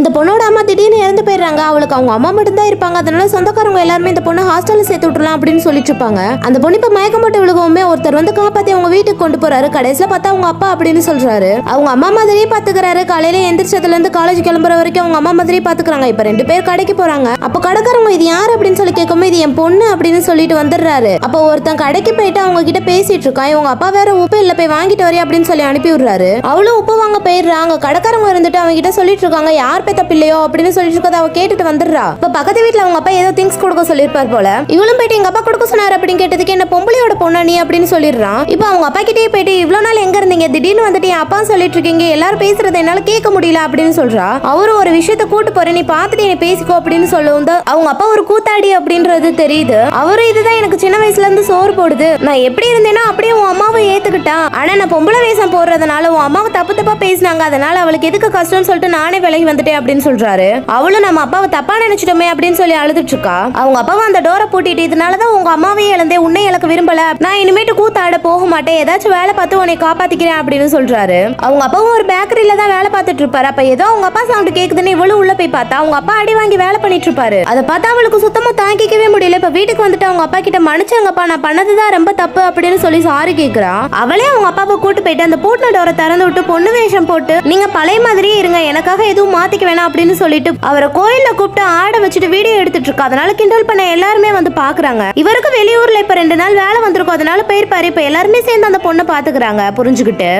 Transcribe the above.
இந்த பொண்ணோட அம்மா திடீர்னு இறந்து போயிடுறாங்க. அவளுக்கு அவங்க அம்மா மட்டும் தான் இருப்பாங்க. அதனால சொந்தக்காரங்க எல்லாருமே இந்த பொண்ணு ஹாஸ்டல்ல சேர்த்து விட்டுலாம் அப்படின்னு சொல்லிட்டு இருப்பாங்க. அந்த பொண்ணு இப்ப மயக்கம் போட்டு விழுகவுமே ஒருத்தர் வந்து காப்பாத்தி அவங்க வீட்டுக்கு கொண்டு போறாரு. கடைசியில பார்த்தா அவங்க அப்பா அப்படின்னு சொல்றாரு. அவங்க அம்மா மாதிரியே பாத்துக்கிறாரு. காலையில எந்திரிச்சதுல இருந்து காலேஜ் கிளம்புற வரைக்கும் அவங்க அம்மா மாதிரியே பாத்துக்கிறாங்க. இப்ப 2 பேர் கடைக்கு போறாங்க. அப்ப கடைக்காரங்க இது யார் அப்படின்னு சொல்லி கேட்கும் இது என் பொண்ணு அப்படின்னு சொல்லிட்டு வந்துடுறாரு. அப்ப ஒருத்தன் கடைக்கு போயிட்டு அவங்க கிட்ட பேசிட்டு இருக்கான். இவங்க அப்பா வேற உப்பு இல்ல போய் வாங்கிட்டு வரையா அப்படின்னு சொல்லி அனுப்பி விடுறாரு. அவளும் உப்பு வாங்க போயிடுறாங்க. கடைக்காரங்க இருந்துட்டு அவங்க கிட்ட சொல்லிட்டு இருக்காங்க யார் பெத்த பிள்ளையோ அப்படின்னு சொல்லிட்டு இருக்கத அவ கேட்டுட்டு வந்துடுறா. இப்ப பக்கத்து வீட்டுல அவங்க அப்பா ஏதோ திங்ஸ் கொடுக்க சொல்லிருப்பார் போல. இவளும் போயிட்டு எங்க அப்பா கொடுக்க சொன்னாரு அப்படின்னு கேட்டதுக்கு என்ன பொம்பளையோட பொண்ணா நீ அப்படின்னு சொல்லிடுறான். இப்ப அவங்க அப்பா கிட்டே போயிட்டு இவ்வளவு நாள் எங்க இருந்தீங்க, திடீர்னு வந்துட்டு என் அப்பா சொல்லிட்டு இருக்கீங்க, எல்லாரும் பேசுறத என்னால கேட்க முடியல அப்படின்னு சொல்றா. அவரு ஒரு விஷயத்த கூட்டு போறேன் நீ பாத்துட்டு என்ன பேசிக்கோ அப்படின்னு சொல்லுவோம். அவங்க அப்பா ஒரு கூத்தாடி அப்படின்றது தெரியுது. அவரு இதுதான் எனக்கு சின்ன வயசுல இருந்து சோறு போடுது, நான் எப்படி இருந்தேன்னா அப்படியே உன் அம்மாவை ஏத்துக்கிட்டான். ஆனா நான் பொம்பளை வேஷம் போடுறதுனால உன் அம்மாவை தப்பு தப்பா பேசினாங்க, அதனால அவளுக்கு எதுக்கு கஷ்டம்னு சொல்லிட்டு நானே விலகி வந்துட்டேன் அப்படின்னு சொல்றாரு. அவளும் நம்ம அப்பாவை தப்பா நினைச்சிட்டோமே அப்படின்னு சொல்லி அழுதுட்டு இருக்கா. அவங்க அப்பாவை அந்த டோரை பூட்டிட்டு இதனாலதான் உங்க அம்மாவே இழந்தே உன்னை எனக்கு விரும்பல, நான் இனிமேட்டு கூத்தாட போக மாட்டேன், ஏதாச்சும் வேலை பார்த்து உன்னை காப்பாத்திக்கிறேன் அப்படின்னு சொல்றாரு. அவங்க அப்பாவும் ஒரு பேக்கரியில தான் வேலை பார்த்துட்டு இருப்பாரு. அப்ப ஏதோ அவங்க அப்பா சவுண்ட் கேக்குதுன்னு இவ்வளவு உள்ள போய் பார்த்தா அவங்க அப்பா அடி வாங்கி வேலை பண்ணிட்டு இருப்பாரு. அதை பார்த்தா அவளுக்கு சுத்தமா தாங்கிக்கவே முடியல. இப்ப வீட்டுக்கு வந்துட்டு அவங்க அப்பா கிட்ட மன்னிச்சாங்கப்பா, நான் பண்ணதுதான் ரொம்ப தப்பு அப்படின்னு சொல்லி சாரி கேக்குறா. அவளே அவங்க அப்பாவை கூட்டு போயிட்டு அந்த பூட்டின டோரை திறந்து விட்டு பொண்ணு வேஷம் போட்டு நீங்க பழைய மாதிரியே இருங்க, எனக்காக எதுவும் மாத்திக்க வேணாம் அப்படின்னு சொல்லிட்டு அவரை கோயில்ல கூப்பிட்டு ஆட வச்சுட்டு வீடியோ எடுத்துட்டு இருக்கா. அதனால கிண்டல் பண்ண எல்லாருமே வந்து பாக்குறாங்க. இவருக்கு வெளியூர்ல இப்ப 2 நாள் வேலை வந்திருக்கும், அதனால போயிருப்பாரு. இப்ப எல்லாருமே சேர்ந்து அந்த பொண்ணை பாத்துக்கிறாங்க புரிஞ்சுக்கிட்டு.